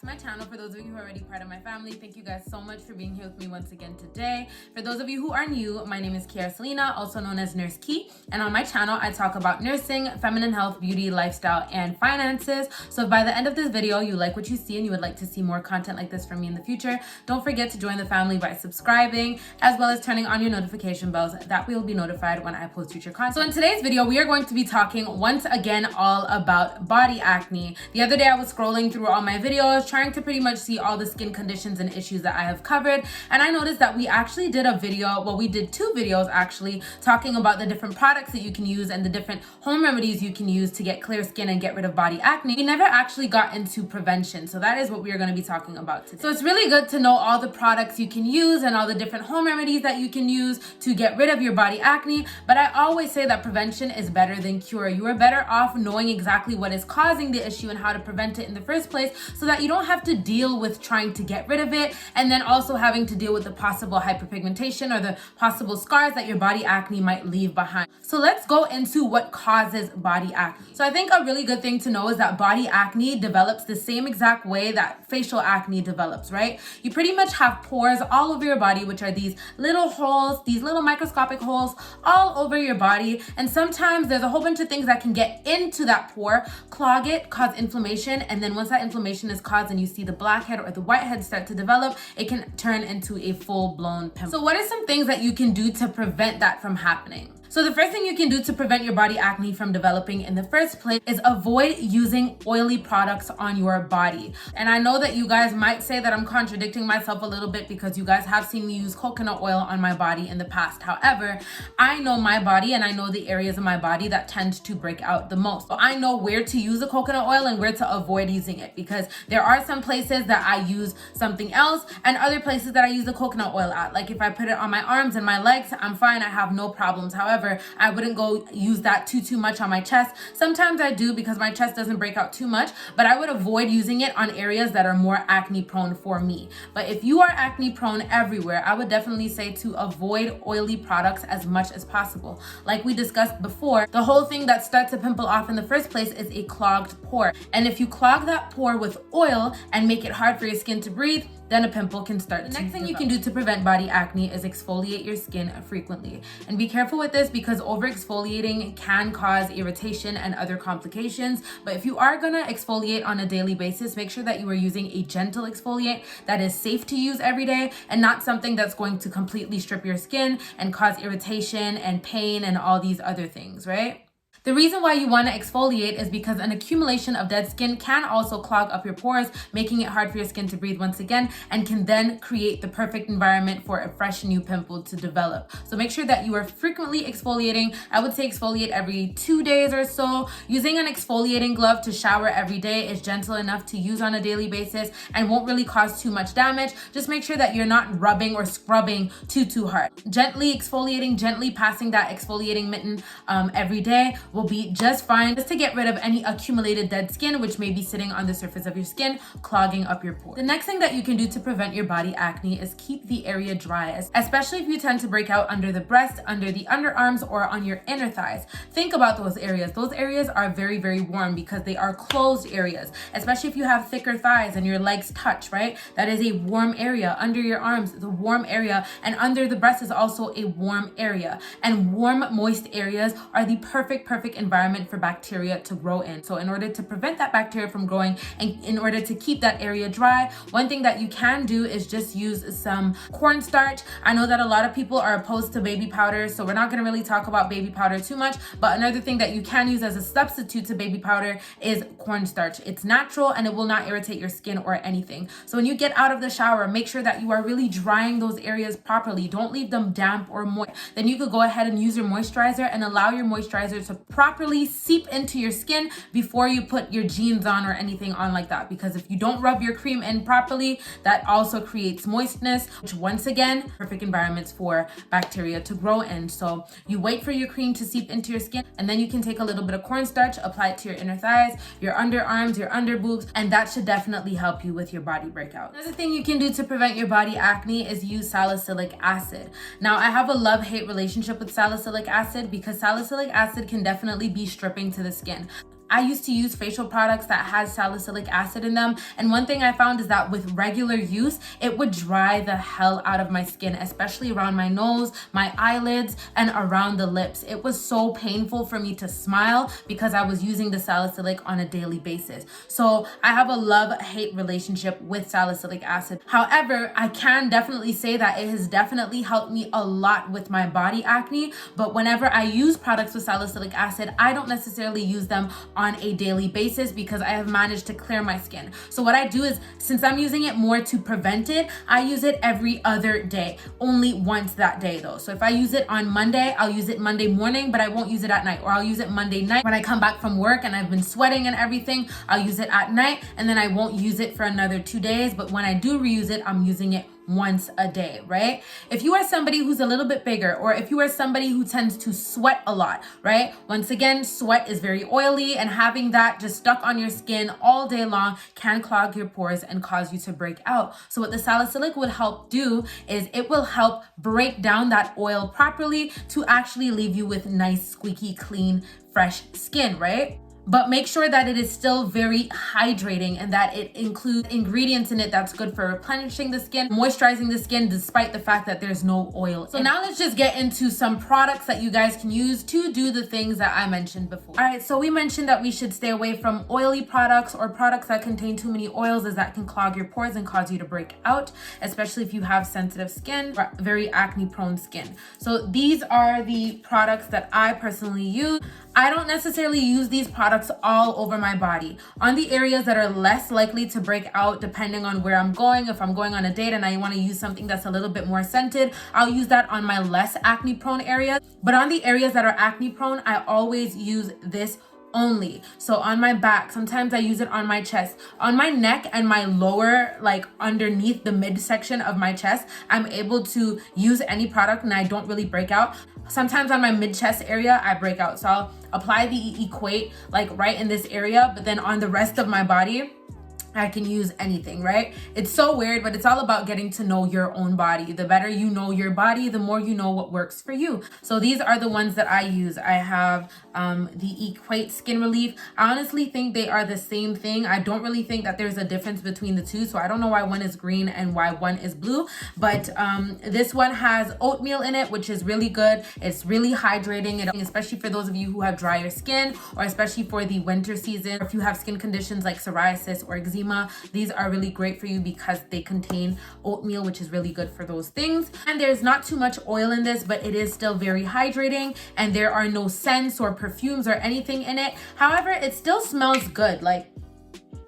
my channel. For those of you who are already part of my family, thank you guys so much for being here with me once again today. For those of you who are new, my name is Kiara Selena, also known as Nurse Key, and on my channel I talk about nursing, feminine health, beauty, lifestyle, and finances. So if by the end of this video you like what you see and you would like to see more content like this from me in the future, don't forget to join the family by subscribing as well as turning on your notification bells. That way you'll be notified when I post future content. So in today's video we are going to be talking once again all about body acne. The other day I was scrolling through all my videos trying to pretty much see all the skin conditions and issues that I have covered, and I noticed that we actually did a video, well, we did two videos actually, talking about the different products that you can use and the different home remedies you can use to get clear skin and get rid of body acne. We never actually got into prevention, so that is what we are going to be talking about today. So it's really good to know all the products you can use and all the different home remedies that you can use to get rid of your body acne, but I always say that prevention is better than cure. You are better off knowing exactly what is causing the issue and how to prevent it in the first place, so that you don't have to deal with trying to get rid of it and then also having to deal with the possible hyperpigmentation or the possible scars that your body acne might leave behind. So let's go into what causes body acne. So I think a really good thing to know is that body acne develops the same exact way that facial acne develops, right? You pretty much have pores all over your body, which are these little holes, these little microscopic holes all over your body, and sometimes there's a whole bunch of things that can get into that pore, clog it, cause inflammation, and then once that inflammation is caused and you see the blackhead or the whitehead start to develop, it can turn into a full-blown pimple. So what are some things that you can do to prevent that from happening? So the first thing you can do to prevent your body acne from developing in the first place is avoid using oily products on your body. And I know that you guys might say that I'm contradicting myself a little bit because you guys have seen me use coconut oil on my body in the past. However, I know my body and I know the areas of my body that tend to break out the most. So I know where to use the coconut oil and where to avoid using it, because there are some places that I use something else and other places that I use the coconut oil at. Like if I put it on my arms and my legs, I'm fine, I have no problems. However, I wouldn't go use that too much on my chest. Sometimes I do because my chest doesn't break out too much, but I would avoid using it on areas that are more acne prone for me. But if you are acne prone everywhere, I would definitely say to avoid oily products as much as possible. Like we discussed before, the whole thing that starts a pimple off in the first place is a clogged pore. And if you clog that pore with oil and make it hard for your skin to breathe, then a pimple can start. The next thing you can do to prevent body acne is exfoliate your skin frequently. And be careful with this because over exfoliating can cause irritation and other complications. But if you are gonna exfoliate on a daily basis, make sure that you are using a gentle exfoliate that is safe to use every day and not something that's going to completely strip your skin and cause irritation and pain and all these other things, right? The reason why you want to exfoliate is because an accumulation of dead skin can also clog up your pores, making it hard for your skin to breathe once again, and can then create the perfect environment for a fresh new pimple to develop. So make sure that you are frequently exfoliating. I would say exfoliate every 2 days or so. Using an exfoliating glove to shower every day is gentle enough to use on a daily basis and won't really cause too much damage. Just make sure that you're not rubbing or scrubbing too hard. Gently exfoliating, gently passing that exfoliating mitten every day will be just fine, just to get rid of any accumulated dead skin which may be sitting on the surface of your skin, clogging up your pores. The next thing that you can do to prevent your body acne is keep the area dry, especially if you tend to break out under the breast, under the underarms, or on your inner thighs. Think about those areas. Those areas are very warm because they are closed areas, especially if you have thicker thighs and your legs touch, right? That is a warm area. Under your arms is a warm area, and under the breast is also a warm area. And warm, moist areas are the perfect environment for bacteria to grow in. So in order to prevent that bacteria from growing and in order to keep that area dry, one thing that you can do is just use some cornstarch. I know that a lot of people are opposed to baby powder, so we're not going to really talk about baby powder too much, but another thing that you can use as a substitute to baby powder is cornstarch. It's natural and it will not irritate your skin or anything. So when you get out of the shower, make sure that you are really drying those areas properly. Don't leave them damp or moist. Then you could go ahead and use your moisturizer and allow your moisturizer to properly seep into your skin before you put your jeans on or anything on like that, because if you don't rub your cream in properly, that also creates moistness, which once again, perfect environments for bacteria to grow in. So you wait for your cream to seep into your skin, and then you can take a little bit of cornstarch, apply it to your inner thighs, your underarms, your under boobs, and that should definitely help you with your body breakout. Another thing you can do to prevent your body acne is use salicylic acid. Now I have a love-hate relationship with salicylic acid because salicylic acid can definitely be stripping to the skin. I used to use facial products that had salicylic acid in them, and one thing I found is that with regular use, it would dry the hell out of my skin, especially around my nose, my eyelids, and around the lips. It was so painful for me to smile because I was using the salicylic on a daily basis. So I have a love-hate relationship with salicylic acid. However, I can definitely say that it has definitely helped me a lot with my body acne, but whenever I use products with salicylic acid, I don't necessarily use them on a daily basis because I have managed to clear my skin. So what I do is, since I'm using it more to prevent it, I use it every other day, only once that day though. So if I use it on Monday, I'll use it Monday morning, but I won't use it at night, or I'll use it Monday night when I come back from work and I've been sweating and everything, I'll use it at night, and then I won't use it for another 2 days. But when I do reuse it, I'm using it once a day, right? If you are somebody who's a little bit bigger, or if you are somebody who tends to sweat a lot, right? Once again, sweat is very oily, and having that just stuck on your skin all day long can clog your pores and cause you to break out. So what the salicylic would help do is it will help break down that oil properly to actually leave you with nice, squeaky, clean, fresh skin, right? But make sure that it is still very hydrating and that it includes ingredients in it that's good for replenishing the skin, moisturizing the skin, despite the fact that there's no oil. So now let's just get into some products that you guys can use to do the things that I mentioned before. All right, so we mentioned that we should stay away from oily products or products that contain too many oils, as that can clog your pores and cause you to break out, especially if you have sensitive skin or very acne prone skin. So these are the products that I personally use. I don't necessarily use these products all over my body. On the areas that are less likely to break out, depending on where I'm going, if I'm going on a date and I want to use something that's a little bit more scented, I'll use that on my less acne prone areas. But on the areas that are acne prone, I always use this only. So on my back, sometimes I use it on my chest, on my neck and my lower, like underneath the midsection of my chest, I'm able to use any product and I don't really break out. Sometimes on my mid chest area, I break out. So I'll apply the Equate like right in this area, but then on the rest of my body, I can use anything, right? It's so weird, but it's all about getting to know your own body. The better you know your body, the more you know what works for you. So these are the ones that I use. I have the Equate Skin Relief. I honestly think they are the same thing. I don't really think that there's a difference between the two. So I don't know why one is green and why one is blue. But this one has oatmeal in it, which is really good. It's really hydrating, especially for those of you who have drier skin, or especially for the winter season. Or if you have skin conditions like psoriasis or eczema, these are really great for you because they contain oatmeal, which is really good for those things. And there's not too much oil in this, but it is still very hydrating, and there are no scents or perfumes or anything in it. However, it still smells good. Like,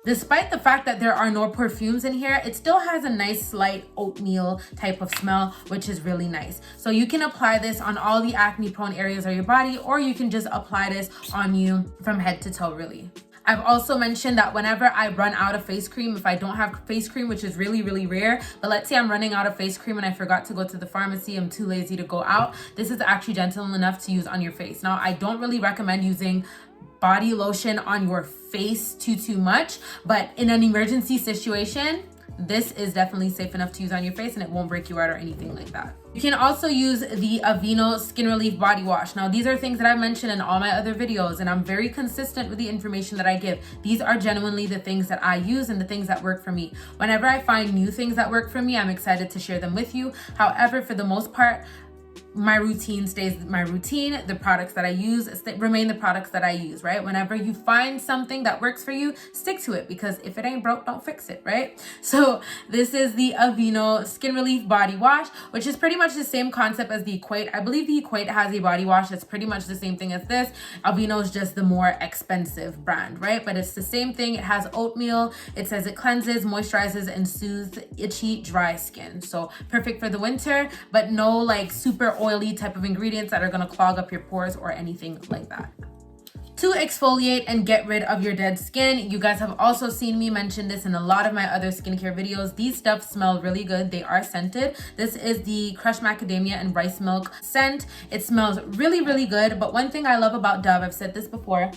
despite the fact that there are no perfumes in here, it still has a nice slight oatmeal type of smell, which is really nice. So you can apply this on all the acne prone areas of your body, or you can just apply this on you from head to toe, really. I've also mentioned that whenever I run out of face cream, if I don't have face cream, which is really, really rare, but let's say I'm running out of face cream and I forgot to go to the pharmacy, I'm too lazy to go out, this is actually gentle enough to use on your face. Now, I don't really recommend using body lotion on your face too much, but in an emergency situation, this is definitely safe enough to use on your face and it won't break you out or anything like that. You can also use the Aveeno Skin Relief Body Wash. Now, these are things that I've mentioned in all my other videos, and I'm very consistent with the information that I give. These are genuinely the things that I use and the things that work for me. Whenever I find new things that work for me, I'm excited to share them with you. However, for the most part, my routine stays my routine. The products that I use remain the products that I use, right? Whenever you find something that works for you, stick to it, because if it ain't broke, don't fix it, right? So this is the Aveeno Skin Relief Body Wash, which is pretty much the same concept as the Equate. I believe the Equate has a body wash that's pretty much the same thing as this. Aveeno is just the more expensive brand, right? But it's the same thing. It has oatmeal. It says it cleanses, moisturizes, and soothes itchy, dry skin. So perfect for the winter, but no like super oily type of ingredients that are going to clog up your pores or anything like that. To exfoliate and get rid of your dead skin, you guys have also seen me mention this in a lot of my other skincare videos. These stuff smell really good. They are scented. This is the crushed macadamia and rice milk scent. It smells really, really good. But one thing I love about Dove, I've said this before,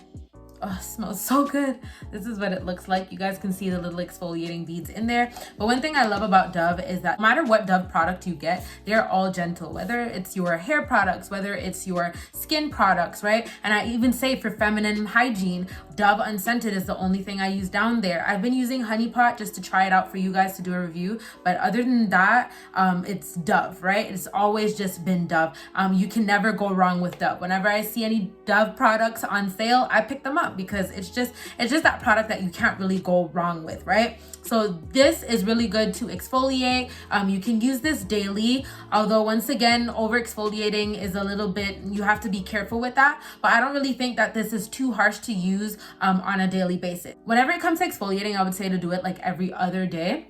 Oh, it smells so good. This is what it looks like. You guys can see the little exfoliating beads in there. But one thing I love about Dove is that no matter what Dove product you get, they're all gentle, whether it's your hair products, whether it's your skin products, right? And I even say for feminine hygiene, Dove unscented is the only thing I use down there. I've been using Honey Pot just to try it out for you guys to do a review, but other than that, it's Dove, right? It's always just been Dove. You can never go wrong with Dove. Whenever I see any Dove products on sale, I pick them up because it's just that product that you can't really go wrong with, right? So this is really good to exfoliate. You can use this daily, although once again, over exfoliating is a little bit, you have to be careful with that, but I don't really think that this is too harsh to use on a daily basis. Whenever it comes to exfoliating, I would say to do it like every other day.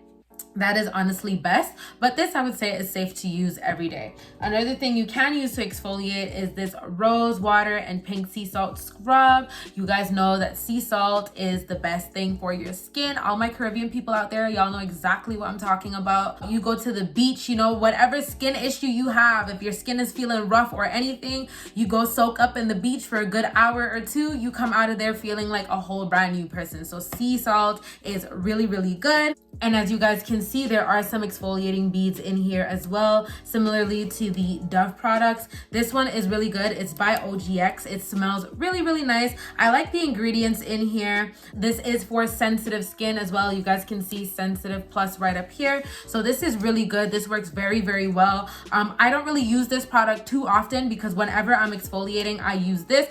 That is honestly best, but this I would say is safe to use every day. Another thing you can use to exfoliate is this rose water and pink sea salt scrub. You guys know that sea salt is the best thing for your skin. All my Caribbean people out there, y'all know exactly what I'm talking about. You go to the beach, you know, whatever skin issue you have, if your skin is feeling rough or anything, you go soak up in the beach for a good hour or two, you come out of there feeling like a whole brand new person. So sea salt is really, really good. And as you guys can see, there are some exfoliating beads in here as well, similarly to the Dove products. This one is really good. It's by OGX. It smells really, really nice. I like the ingredients in here. This is for sensitive skin as well. You guys can see sensitive plus right up here. So this is really good. This works very, very well. I don't really use this product too often because whenever I'm exfoliating, I use this.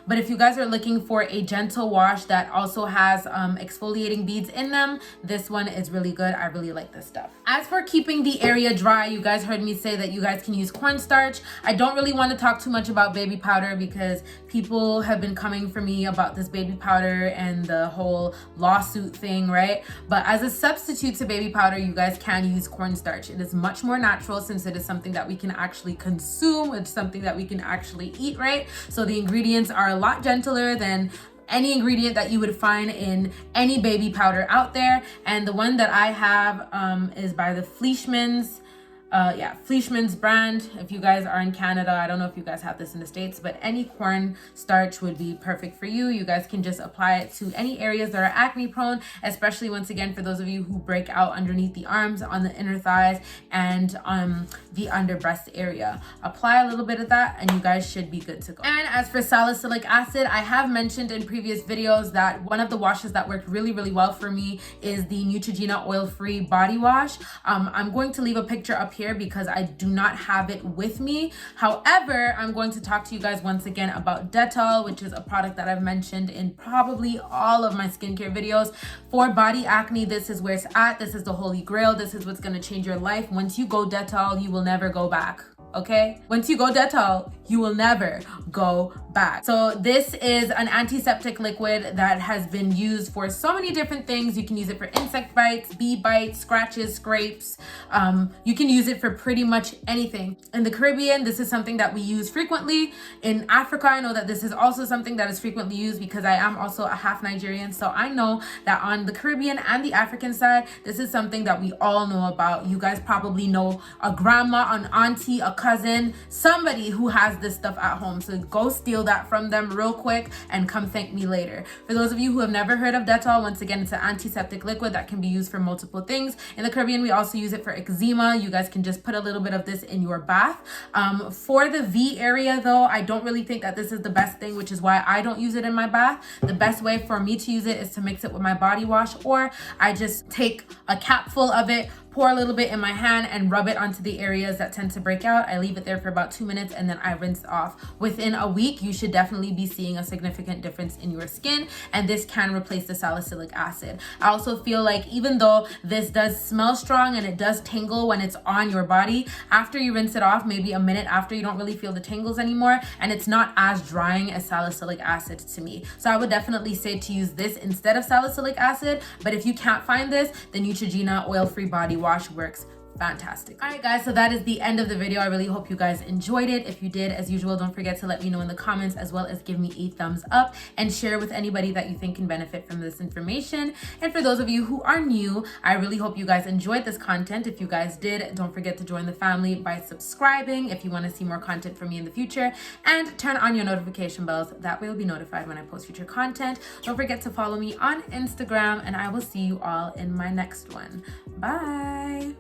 But if you guys are looking for a gentle wash that also has exfoliating beads in them, this one is really good. I really like this stuff. As for keeping the area dry, you guys heard me say that you guys can use cornstarch. I don't really want to talk too much about baby powder because people have been coming for me about this baby powder and the whole lawsuit thing, right? But as a substitute to baby powder, you guys can use cornstarch. It is much more natural since it is something that we can actually consume. It's something that we can actually eat, right? So the ingredients are a lot gentler than any ingredient that you would find in any baby powder out there. And the one that I have is by the Fleischmann's Fleischmann's brand. If you guys are in Canada, I don't know if you guys have this in the States, but any corn starch would be perfect for you. You guys can just apply it to any areas that are acne prone, especially once again for those of you who break out underneath the arms, on the inner thighs, and the under breast area. Apply a little bit of that and you guys should be good to go. And as for salicylic acid, I have mentioned in previous videos that one of the washes that worked really, really well for me is the Neutrogena oil-free body wash. I'm going to leave a picture up here because I do not have it with me. However, I'm going to talk to you guys once again about Dettol, which is a product that I've mentioned in probably all of my skincare videos. For body acne, this is where it's at. This is the holy grail. This is what's going to change your life. Once you go Dettol, you will never go back. Okay? Once you go Dettol, you will never go back. So this is an antiseptic liquid that has been used for so many different things. You can use it for insect bites, bee bites, scratches, scrapes. You can use it for pretty much anything. In the Caribbean, this is something that we use frequently. In Africa, I know that this is also something that is frequently used because I am also a half Nigerian. So I know that on the Caribbean and the African side, this is something that we all know about. You guys probably know a grandma, an auntie, a cousin, somebody who has this stuff at home. So go steal that from them real quick and come thank me later. For those of you who have never heard of Dettol, once again, it's an antiseptic liquid that can be used for multiple things. In the Caribbean, we also use it for eczema. You guys can just put a little bit of this in your bath. For the V area though, I don't really think that this is the best thing, which is why I don't use it in my bath. The best way for me to use it is to mix it with my body wash, or I just take a cap full of it, pour a little bit in my hand and rub it onto the areas that tend to break out. I leave it there for about 2 minutes and then I rinse off. Within a week, you should definitely be seeing a significant difference in your skin, and this can replace the salicylic acid. I also feel like even though this does smell strong and it does tingle when it's on your body, after you rinse it off, maybe a minute after, you don't really feel the tingles anymore, and it's not as drying as salicylic acid to me. So I would definitely say to use this instead of salicylic acid, but if you can't find this, the Neutrogena oil-free body wash works fantastic. All right, guys, so that is the end of the video. I really hope you guys enjoyed it. If you did, as usual, don't forget to let me know in the comments, as well as give me a thumbs up and share with anybody that you think can benefit from this information. And for those of you who are new, I really hope you guys enjoyed this content. If you guys did, don't forget to join the family by subscribing if you want to see more content from me in the future, and turn on your notification bells. That way you'll be notified when I post future content. Don't forget to follow me on Instagram, and I will see you all in my next one. Bye.